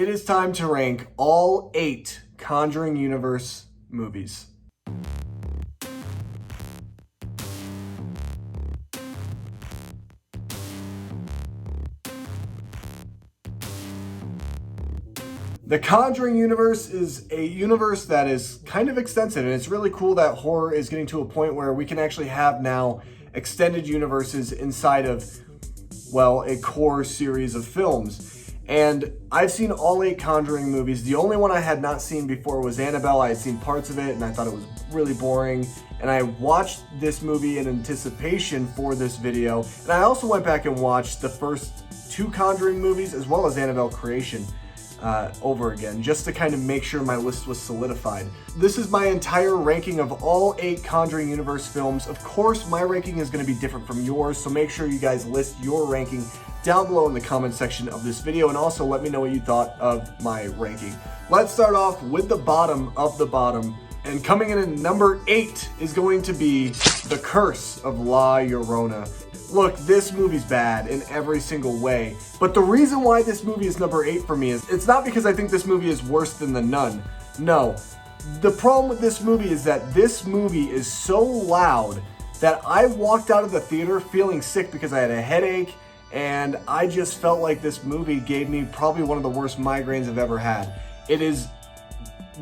It is time to rank all 8 Conjuring universe movies. The Conjuring universe is a universe that is kind of extensive, and it's really cool that horror is getting to a point where we can actually have now extended universes inside of, well, a core series of films. And I've seen all 8 Conjuring movies. The only one I had not seen before was Annabelle. I had seen parts of it and I thought it was really boring. And I watched this movie in anticipation for this video. And I also went back and watched the first 2 Conjuring movies as well as Annabelle Creation over again, just to kind of make sure my list was solidified. This is my entire ranking of all 8 Conjuring universe films. Of course, my ranking is going to be different from yours, so make sure you guys list your ranking down below in the comment section of this video, and also let me know what you thought of my ranking. Let's start off with the bottom of the bottom, and coming in at number 8 is going to be The Curse of La Llorona. Look, this movie's bad in every single way, but the reason why this movie is number 8 for me is it's not because I think this movie is worse than The Nun. No, the problem with this movie is that this movie is so loud that I walked out of the theater feeling sick because I had a headache, and I just felt like this movie gave me probably one of the worst migraines I've ever had. It is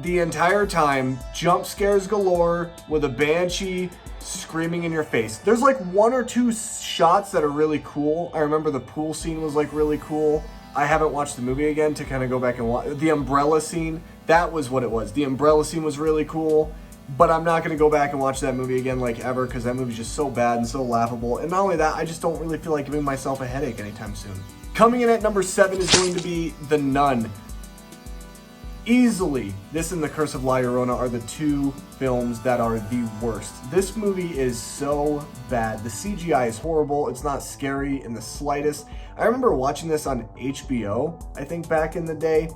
the entire time jump scares galore with a banshee screaming in your face. There's like 1 or 2 shots that are really cool. I remember the pool scene was like really cool. I haven't watched the movie again to kind of go back and watch. The umbrella scene, that was what it was. The umbrella scene was really cool, but I'm not going to go back and watch that movie again like ever because that movie's just so bad and so laughable. And not only that, I just don't really feel like giving myself a headache anytime soon. Coming in at number 7 is going to be The Nun. Easily, this and The Curse of La Llorona are the 2 films that are the worst. This movie is so bad. The CGI is horrible. It's not scary in the slightest. I remember watching this on HBO, I think back in the day,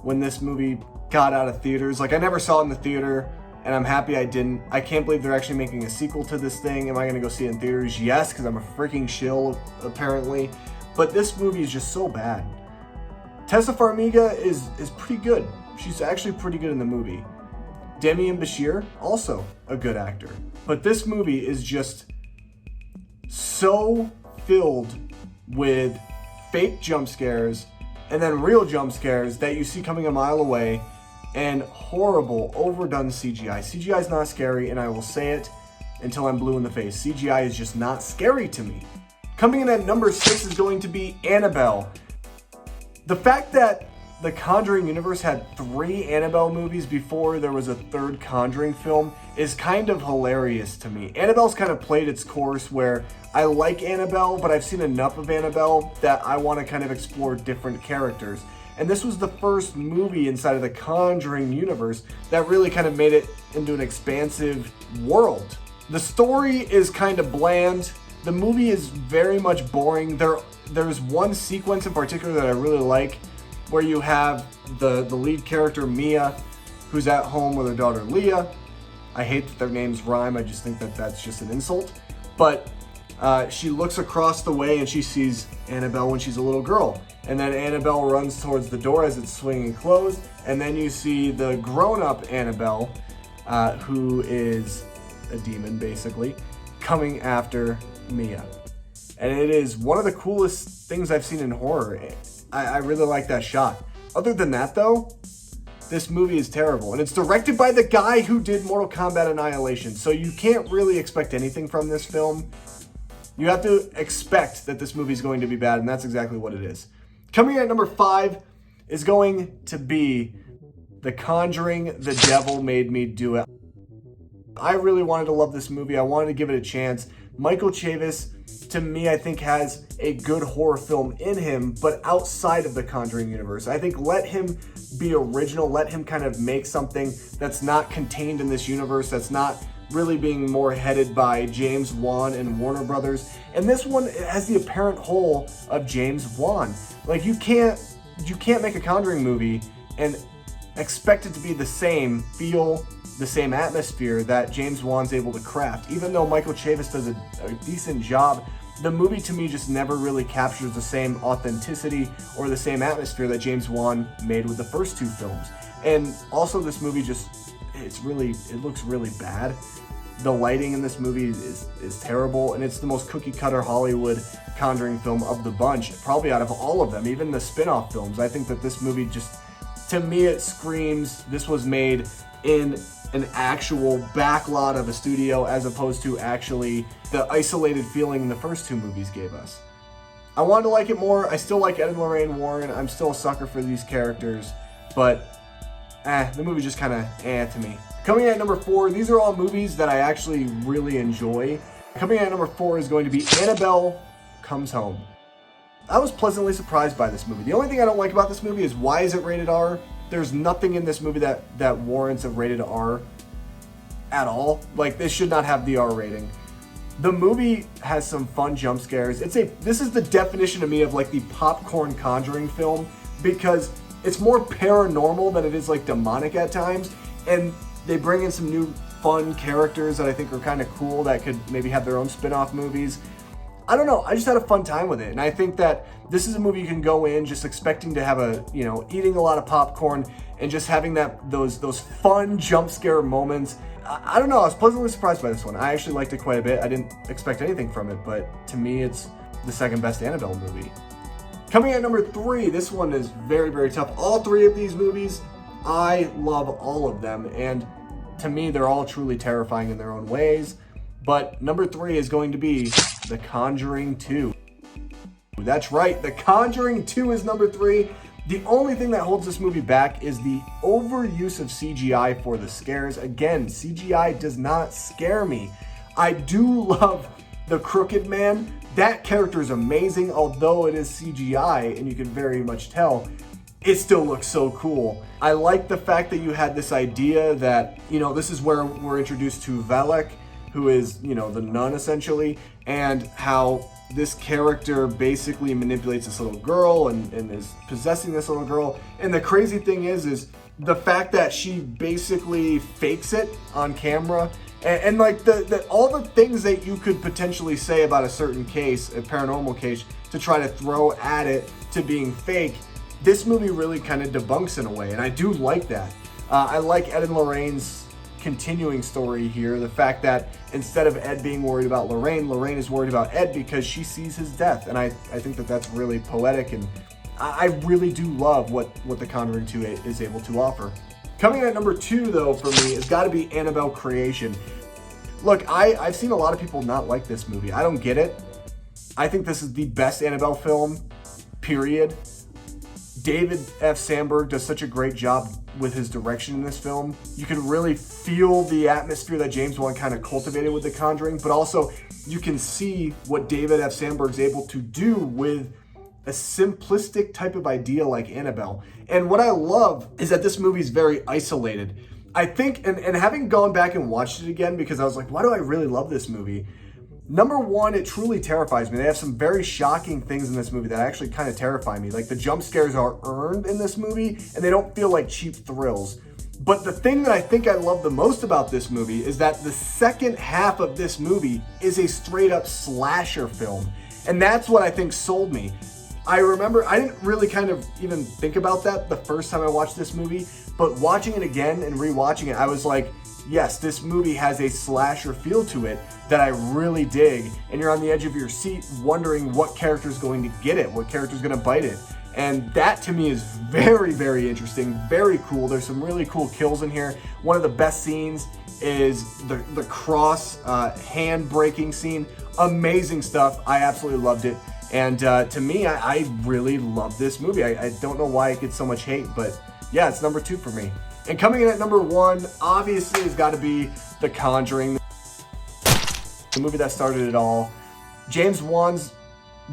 when this movie got out of theaters. Like, I never saw it in the theater, and I'm happy I didn't. I can't believe they're actually making a sequel to this thing. Am I going to go see it in theaters? Yes, because I'm a freaking shill, apparently. But this movie is just so bad. Tessa Farmiga is pretty good. She's actually pretty good in the movie. Demian Bashir, also a good actor. But this movie is just so filled with fake jump scares and then real jump scares that you see coming a mile away, and horrible, overdone CGI. CGI is not scary, and I will say it until I'm blue in the face. CGI is just not scary to me. Coming in at number 6 is going to be Annabelle. The fact that the Conjuring universe had 3 Annabelle movies before there was a 3rd Conjuring film is kind of hilarious to me. Annabelle's kind of played its course where I like Annabelle, but I've seen enough of Annabelle that I want to kind of explore different characters. And this was the first movie inside of the Conjuring universe that really kind of made it into an expansive world. The story is kind of bland. The movie is very much boring. There's one sequence in particular that I really like, where you have the lead character, Mia, who's at home with her daughter, Leah. I hate that their names rhyme. I just think that that's just an insult. But she looks across the way and she sees Annabelle when she's a little girl. And then Annabelle runs towards the door as it's swinging closed. And then you see the grown-up Annabelle, who is a demon, basically, coming after Mia. And it is one of the coolest things I've seen in horror. I really like that shot. Other than that, though, this movie is terrible. And it's directed by the guy who did Mortal Kombat Annihilation. So you can't really expect anything from this film. You have to expect that this movie is going to be bad, and that's exactly what it is. Coming in at number 5 is going to be The Conjuring, The Devil Made Me Do It. I really wanted to love this movie. I wanted to give it a chance. Michael Chavis, to me, I think has a good horror film in him, but outside of the Conjuring universe. I think let him be original, let him kind of make something that's not contained in this universe, that's not really being more headed by James Wan and Warner Brothers. And this one has the apparent hole of James Wan. Like, you can't make a Conjuring movie and expect it to be the same feel, the same atmosphere that James Wan's able to craft. Even though Michael Chavis does a decent job the movie to me just never really captures the same authenticity or the same atmosphere that James Wan made with the first two films. And also this movie it looks really bad. The lighting in this movie is terrible, and it's the most cookie cutter Hollywood Conjuring film of the bunch, probably out of all of them, even the spin-off films. I think that this movie just, to me, it screams this was made in an actual backlot of a studio as opposed to actually the isolated feeling the first two movies gave us. I wanted to like it more. I still like Ed and Lorraine Warren. I'm still a sucker for these characters, but the movie just kind of to me. Coming in at number 4, these are all movies that I actually really enjoy. Coming in at number 4 is going to be Annabelle Comes Home. I was pleasantly surprised by this movie. The only thing I don't like about this movie is why is it rated R? There's nothing in this movie that warrants a rated R at all. Like, this should not have the R rating. The movie has some fun jump scares. This is the definition to me of like the popcorn Conjuring film, because it's more paranormal than it is like demonic at times, and they bring in some new fun characters that I think are kind of cool that could maybe have their own spin-off movies. I don't know, I just had a fun time with it, and I think that this is a movie you can go in just expecting to have eating a lot of popcorn and just having those fun jump scare moments. I don't know, I was pleasantly surprised by this one. I actually liked it quite a bit. I didn't expect anything from it, but to me it's the second best Annabelle movie. Coming at number 3, this one is very, very tough. All 3 of these movies, I love all of them, and to me they're all truly terrifying in their own ways. But number 3 is going to be The Conjuring 2. That's right, The Conjuring 2 is number 3. The only thing that holds this movie back is the overuse of CGI for the scares. Again, CGI does not scare me. I do love the Crooked Man. That character is amazing, although it is CGI, and you can very much tell, it still looks so cool. I like the fact that you had this idea that, this is where we're introduced to Valak, who is, the nun essentially, and how this character basically manipulates this little girl and is possessing this little girl. And the crazy thing is the fact that she basically fakes it on camera, and like all the things that you could potentially say about a certain case, a paranormal case, to try to throw at it to being fake, this movie really kind of debunks in a way, and I do like that. I like Ed and Lorraine's continuing story here. The fact that instead of Ed being worried about Lorraine, Lorraine is worried about Ed because she sees his death, and I think that that's really poetic, and I really do love what The Conjuring 2 is able to offer. Coming in at number 2, though, for me, has got to be Annabelle Creation. Look, I've seen a lot of people not like this movie. I don't get it. I think this is the best Annabelle film, period. David F. Sandberg does such a great job with his direction in this film. You can really feel the atmosphere that James Wan kind of cultivated with The Conjuring, but also you can see what David F. Sandberg's able to do with a simplistic type of idea like Annabelle. And what I love is that this movie is very isolated. I think, and having gone back and watched it again, because I was like, why do I really love this movie? Number 1, it truly terrifies me. They have some very shocking things in this movie that actually kind of terrify me. Like, the jump scares are earned in this movie, and they don't feel like cheap thrills. But the thing that I think I love the most about this movie is that the second half of this movie is a straight up slasher film. And that's what I think sold me. I remember I didn't really kind of even think about that the first time I watched this movie, but watching it again and rewatching it, I was like, yes, this movie has a slasher feel to it that I really dig, and you're on the edge of your seat wondering what character's going to get it, what character's going to bite it. And that to me is very, very interesting, very cool. There's some really cool kills in here. One of the best scenes is the cross hand breaking scene. Amazing stuff. I absolutely loved it. And to me, I really love this movie. I don't know why it gets so much hate, but yeah, it's number 2 for me. And coming in at number 1, obviously, has got to be The Conjuring, the movie that started it all. James Wan's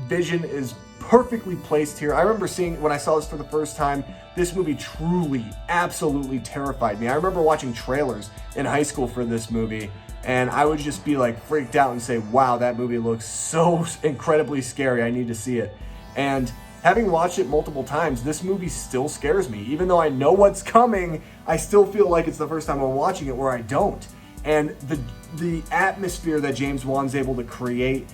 vision is perfectly placed here. I remember seeing, when I saw this for the first time, this movie truly, absolutely terrified me. I remember watching trailers in high school for this movie, and I would just be like freaked out and say, wow, that movie looks so incredibly scary. I need to see it. And having watched it multiple times, this movie still scares me. Even though I know what's coming, I still feel like it's the first time I'm watching it where I don't. And the atmosphere that James Wan's able to create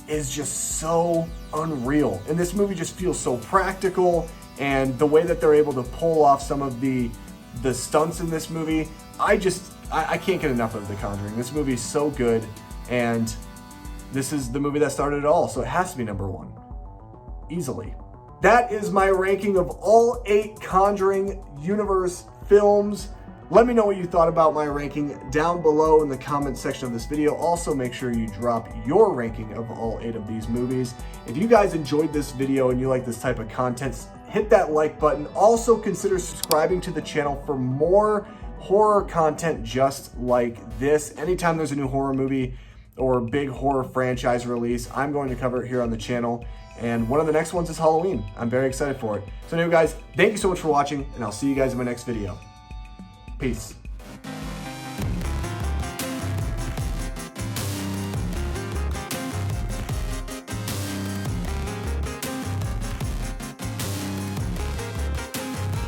is just so unreal. And this movie just feels so practical, and the way that they're able to pull off some of the stunts in this movie, I can't get enough of The Conjuring. This movie is so good, and this is the movie that started it all, so it has to be number one. Easily. That is my ranking of all 8 Conjuring universe films. Let me know what you thought about my ranking down below in the comments section of this video. Also, make sure you drop your ranking of all 8 of these movies. If you guys enjoyed this video and you like this type of content, hit that like button. Also, consider subscribing to the channel for more horror content just like this. Anytime there's a new horror movie or big horror franchise release, I'm going to cover it here on the channel. And one of the next ones is Halloween. I'm very excited for it. So anyway, guys, thank you so much for watching, and I'll see you guys in my next video. Peace.